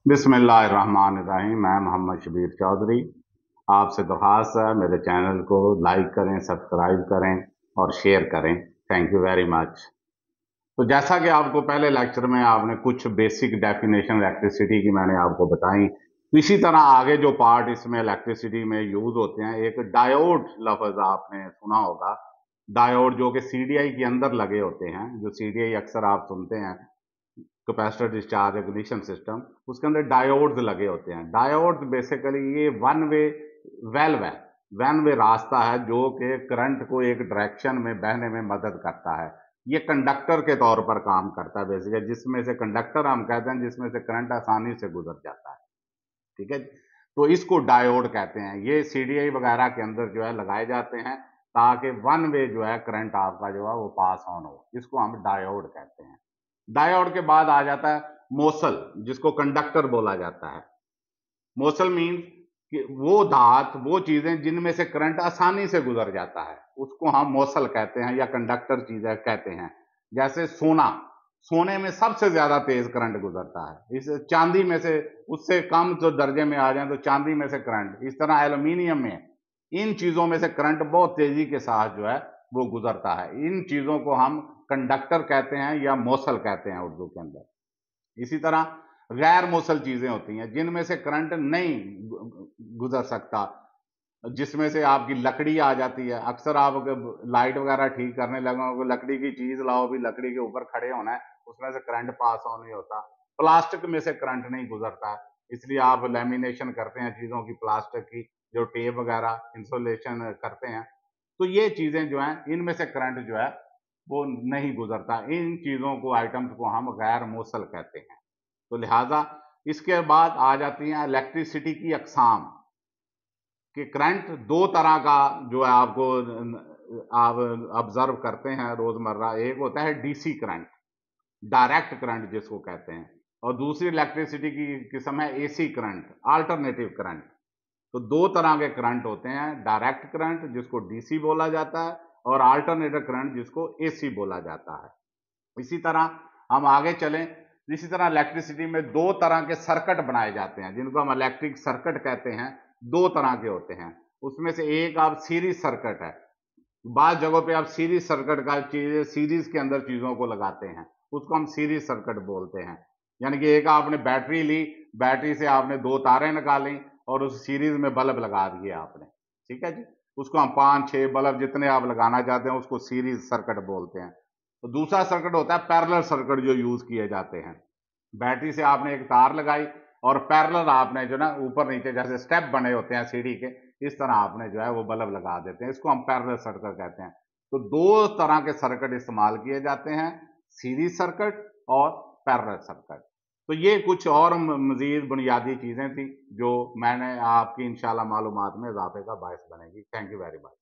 बिस्मिल्लाहिर्रहमानिर्रहीम। मैं मोहम्मद शबीर चौधरी। आपसे दरख्वास्त है मेरे चैनल को लाइक करें, सब्सक्राइब करें और शेयर करें। Thank you very much. तो जैसा कि आपको पहले लेक्चर में आपने कुछ बेसिक डेफिनेशन इलेक्ट्रिसिटी की मैंने आपको बताई, तो इसी तरह आगे जो पार्ट इसमें इलेक्ट्रिसिटी में यूज होते हैं, एक डायोड लफ्ज आपने सुना होगा। डायोड जो कि सीडीआई के अंदर लगे होते हैं, जो सीडीआई अक्सर आप सुनते हैं, कैपेसिटर डिस्चार्ज रेगुलेशन सिस्टम, उसके अंदर डायोड्स लगे होते हैं। डायोड्स बेसिकली ये वन वे वेल्व है, वन वे रास्ता है जो कि करंट को एक डायरेक्शन में बहने में मदद करता है। ये कंडक्टर के तौर पर काम करता है बेसिकली, जिसमें से कंडक्टर हम कहते हैं जिसमें से करंट आसानी से गुजर जाता है। ठीक है, तो इसको डायोड कहते हैं। ये सीडीआई वगैरह के अंदर जो है लगाए जाते हैं ताकि वन वे जो है करंट आपका जो है वो पास ऑन हो। इसको हम डायोड कहते हैं। डायोड के बाद आ जाता है मोसल, जिसको कंडक्टर बोला जाता है। मोसल मीन कि वो धात, वो चीजें जिनमें से करंट आसानी से गुजर जाता है, उसको हम मोसल कहते हैं या कंडक्टर चीजें कहते हैं। जैसे सोना, सोने में सबसे ज्यादा तेज करंट गुजरता है। इस चांदी में से उससे कम जो दर्जे में आ जाए तो चांदी में से करंट, इस तरह एल्यूमिनियम में, इन चीजों में से करंट बहुत तेजी के साथ जो है वो गुजरता है। इन चीजों को हम कंडक्टर कहते हैं या मोसल कहते हैं उर्दू के अंदर। इसी तरह गैर मोसल चीजें होती हैं जिनमें से करंट नहीं गुजर सकता, जिसमें से आपकी लकड़ी आ जाती है। अक्सर आप लाइट वगैरह ठीक करने लगे, लकड़ी की चीज लाओ, भी लकड़ी के ऊपर खड़े होना है, उसमें से करंट पास ऑन नहीं होता। प्लास्टिक में से करंट नहीं गुजरता है, इसलिए आप लेमिनेशन करते हैं चीजों की, प्लास्टिक की जो टेप वगैरह इंसुलेशन करते हैं, तो ये चीजें जो हैं इनमें से करंट जो है वो नहीं गुजरता। इन चीजों को, आइटम्स को हम गैर मोसल कहते हैं। तो लिहाजा इसके बाद आ जाती हैं इलेक्ट्रिसिटी की अकसाम, कि करंट दो तरह का जो है आपको आप ऑब्जर्व करते हैं रोजमर्रा। एक होता है डीसी करंट, डायरेक्ट करंट जिसको कहते हैं, और दूसरी इलेक्ट्रिसिटी की किस्म है एसी करंट, अल्टरनेटिव करंट। तो दो तरह के करंट होते हैं, डायरेक्ट करंट जिसको डीसी बोला जाता है और अल्टरनेटिव करंट जिसको एसी बोला जाता है। इसी तरह हम आगे चलें, इसी तरह इलेक्ट्रिसिटी में दो तरह के सर्किट बनाए जाते हैं जिनको हम इलेक्ट्रिक सर्किट कहते हैं। दो तरह के होते हैं, उसमें से एक आप सीरीज सर्किट है। बाद जगहों पे आप सीरीज सर्किट का चीजें सीरीज के अंदर चीजों को लगाते हैं, उसको हम सीरीज सर्किट बोलते हैं। यानी कि एक आपने बैटरी ली, बैटरी से आपने दो तारें निकाली और उस सीरीज में बल्ब लगा दिए आपने। ठीक है जी, उसको हम 5-6 बल्ब जितने आप लगाना चाहते हैं उसको सीरीज सर्किट बोलते हैं। तो दूसरा सर्किट होता है पैरेलल सर्किट, जो यूज किए जाते हैं। बैटरी से आपने एक तार लगाई और पैरेलल आपने जो ना ऊपर नीचे जैसे स्टेप बने होते हैं सीढ़ी के, इस तरह आपने जो है वो बल्ब लगा देते हैं। इसको हम पैरेलल सर्किट कहते हैं। तो दो तरह के सर्किट इस्तेमाल किए जाते हैं, सीरीज सर्किट और पैरेलल सर्किट। तो ये कुछ और मजीद बुनियादी चीजें थी जो मैंने आपकी इंशाल्लाह मालूमात में इजाफे का बायस बनेगी। Thank you very much.